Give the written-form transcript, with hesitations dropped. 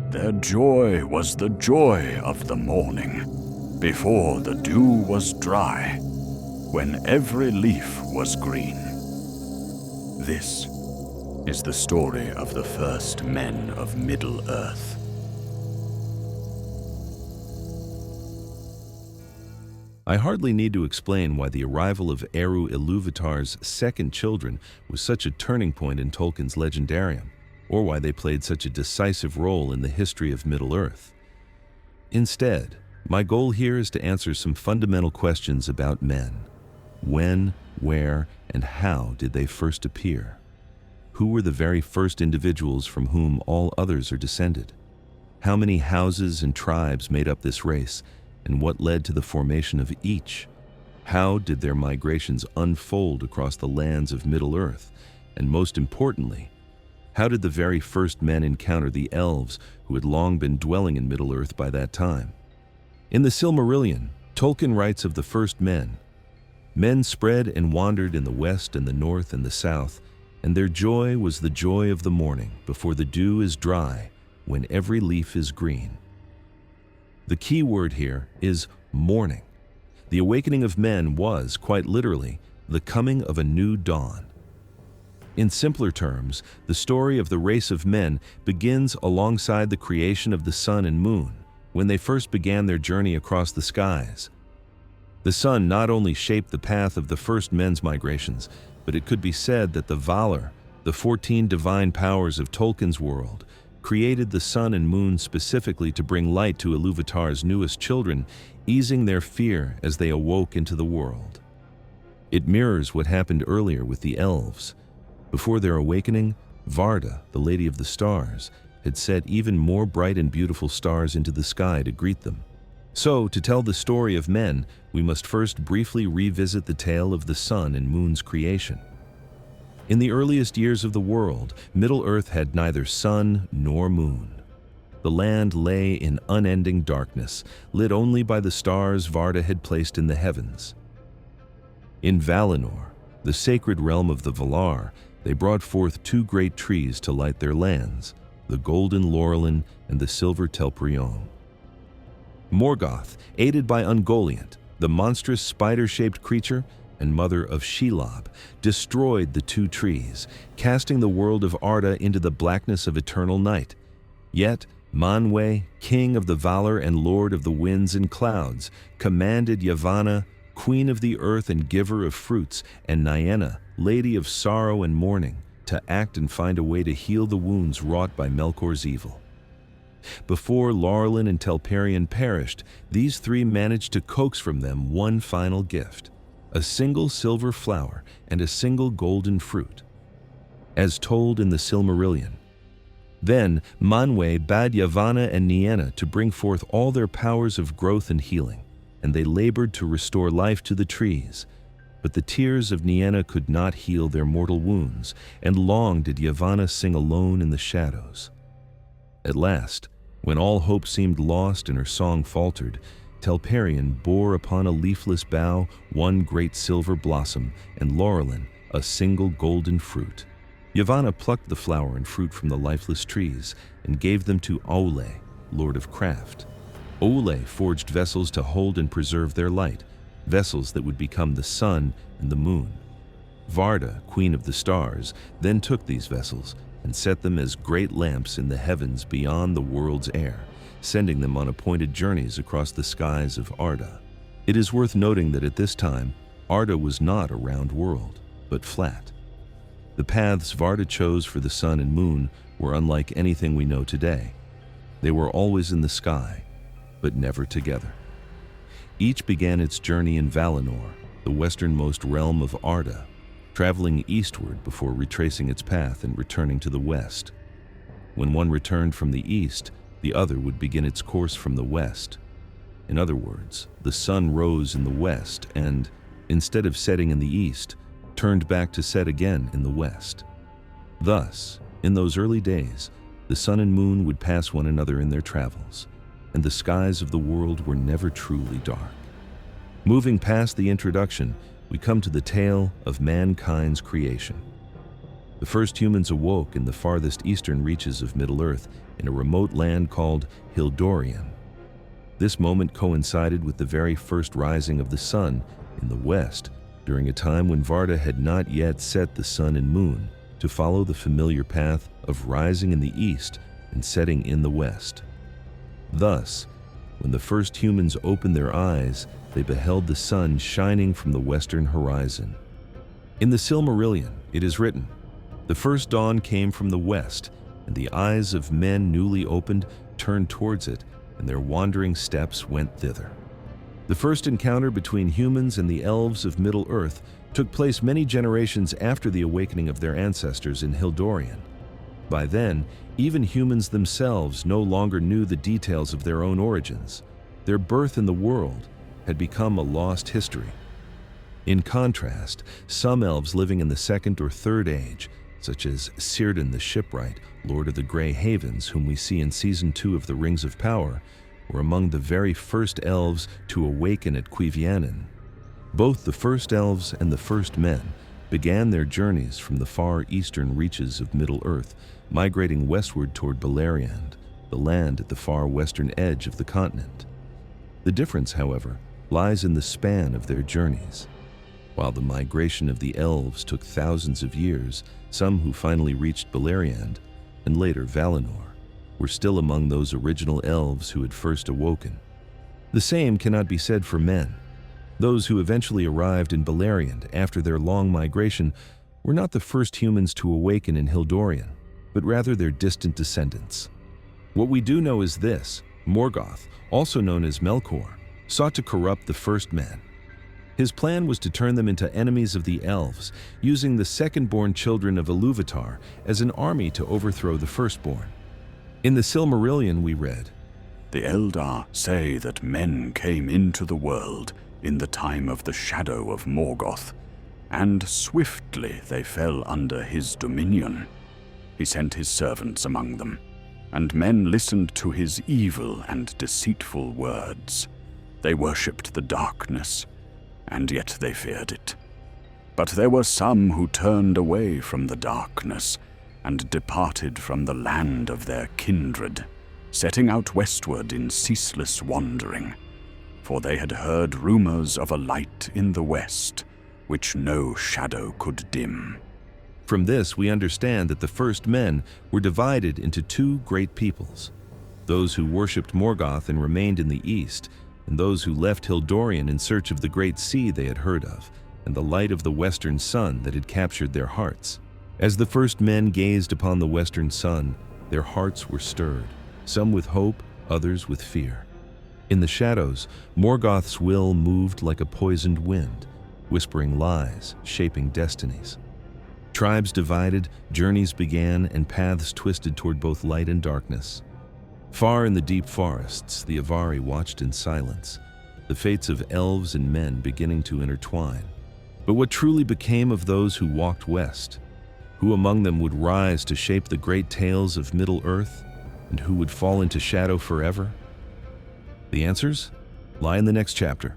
Their joy was the joy of the morning, before the dew was dry, when every leaf was green. This is the story of the first men of Middle-earth. I hardly need to explain why the arrival of Eru Ilúvatar's second children was such a turning point in Tolkien's legendarium, or why they played such a decisive role in the history of Middle-earth. Instead, my goal here is to answer some fundamental questions about men. When, where, and how did they first appear? Who were the very first individuals from whom all others are descended? How many houses and tribes made up this race, and what led to the formation of each? How did their migrations unfold across the lands of Middle-earth? And most importantly, how did the very first men encounter the elves who had long been dwelling in Middle-earth by that time? In the Silmarillion, Tolkien writes of the first men. Men spread and wandered in the west and the north and the south, and their joy was the joy of the morning, before the dew is dry, when every leaf is green. The key word here is morning. The awakening of men was, quite literally, the coming of a new dawn. In simpler terms, the story of the race of men begins alongside the creation of the sun and moon, when they first began their journey across the skies. The sun not only shaped the path of the first men's migrations, but it could be said that the Valar, the 14 divine powers of Tolkien's world, created the sun and moon specifically to bring light to Ilúvatar's newest children, easing their fear as they awoke into the world. It mirrors what happened earlier with the elves. Before their awakening, Varda, the Lady of the Stars, had set even more bright and beautiful stars into the sky to greet them. So, to tell the story of men, we must first briefly revisit the tale of the sun and moon's creation. In the earliest years of the world, Middle-earth had neither sun nor moon. The land lay in unending darkness, lit only by the stars Varda had placed in the heavens. In Valinor, the sacred realm of the Valar, they brought forth two great trees to light their lands, the golden Laurelin and the silver Telperion. Morgoth, aided by Ungoliant, the monstrous spider-shaped creature and mother of Shelob, destroyed the two trees, casting the world of Arda into the blackness of eternal night. Yet Manwë, king of the Valar and lord of the winds and clouds, commanded Yavanna, queen of the earth and giver of fruits, and Nienna, lady of sorrow and mourning, to act and find a way to heal the wounds wrought by Melkor's evil. Before Laurelin and Telperion perished, these three managed to coax from them one final gift: a single silver flower and a single golden fruit. As told in the Silmarillion, then Manwë bade Yavanna and Nienna to bring forth all their powers of growth and healing, and they labored to restore life to the trees. But the tears of Nienna could not heal their mortal wounds, and long did Yavanna sing alone in the shadows. At last, when all hope seemed lost and her song faltered, Telperion bore upon a leafless bough one great silver blossom, and Laurelin a single golden fruit. Yavanna plucked the flower and fruit from the lifeless trees and gave them to Aule, lord of craft. Aule forged vessels to hold and preserve their light, vessels that would become the sun and the moon. Varda, queen of the stars, then took these vessels and set them as great lamps in the heavens beyond the world's air, sending them on appointed journeys across the skies of Arda. It is worth noting that at this time, Arda was not a round world, but flat. The paths Varda chose for the sun and moon were unlike anything we know today. They were always in the sky, but never together. Each began its journey in Valinor, the westernmost realm of Arda, traveling eastward before retracing its path and returning to the west. When one returned from the east, the other would begin its course from the west. In other words, the sun rose in the west and, instead of setting in the east, turned back to set again in the west. Thus, in those early days, the sun and moon would pass one another in their travels, and the skies of the world were never truly dark. Moving past the introduction, we come to the tale of mankind's creation. The first humans awoke in the farthest eastern reaches of Middle-earth in a remote land called Hildórien. This moment coincided with the very first rising of the sun in the west, during a time when Varda had not yet set the sun and moon to follow the familiar path of rising in the east and setting in the west. Thus, when the first humans opened their eyes, they beheld the sun shining from the western horizon. In the Silmarillion, it is written, "The first dawn came from the west, and the eyes of men newly opened turned towards it, and their wandering steps went thither." The first encounter between humans and the elves of Middle-earth took place many generations after the awakening of their ancestors in Hildórien. By then, even humans themselves no longer knew the details of their own origins. Their birth in the world had become a lost history. In contrast, some elves living in the second or third age, such as Círdan the Shipwright, Lord of the Grey Havens, whom we see in Season 2 of The Rings of Power, were among the very first elves to awaken at Cuivianen. Both the first elves and the first men began their journeys from the far eastern reaches of Middle-earth, migrating westward toward Beleriand, the land at the far western edge of the continent. The difference, however, lies in the span of their journeys. While the migration of the elves took thousands of years, some who finally reached Beleriand, and later Valinor, were still among those original elves who had first awoken. The same cannot be said for men. Those who eventually arrived in Beleriand after their long migration were not the first humans to awaken in Hildórien, but rather their distant descendants. What we do know is this: Morgoth, also known as Melkor, sought to corrupt the first men. His plan was to turn them into enemies of the elves, using the second-born children of Ilúvatar as an army to overthrow the firstborn. In the Silmarillion we read, "The Eldar say that men came into the world in the time of the shadow of Morgoth, and swiftly they fell under his dominion. He sent his servants among them, and men listened to his evil and deceitful words. They worshipped the darkness, and yet they feared it. But there were some who turned away from the darkness and departed from the land of their kindred, setting out westward in ceaseless wandering, for they had heard rumors of a light in the west, which no shadow could dim." From this, we understand that the first men were divided into two great peoples: those who worshipped Morgoth and remained in the east, and those who left Hildórien in search of the great sea they had heard of, and the light of the western sun that had captured their hearts. As the first men gazed upon the western sun, their hearts were stirred, some with hope, others with fear. In the shadows, Morgoth's will moved like a poisoned wind, whispering lies, shaping destinies. Tribes divided, journeys began, and paths twisted toward both light and darkness. Far in the deep forests, the Avari watched in silence, the fates of elves and men beginning to intertwine. But what truly became of those who walked west? Who among them would rise to shape the great tales of Middle-earth, and who would fall into shadow forever? The answers lie in the next chapter.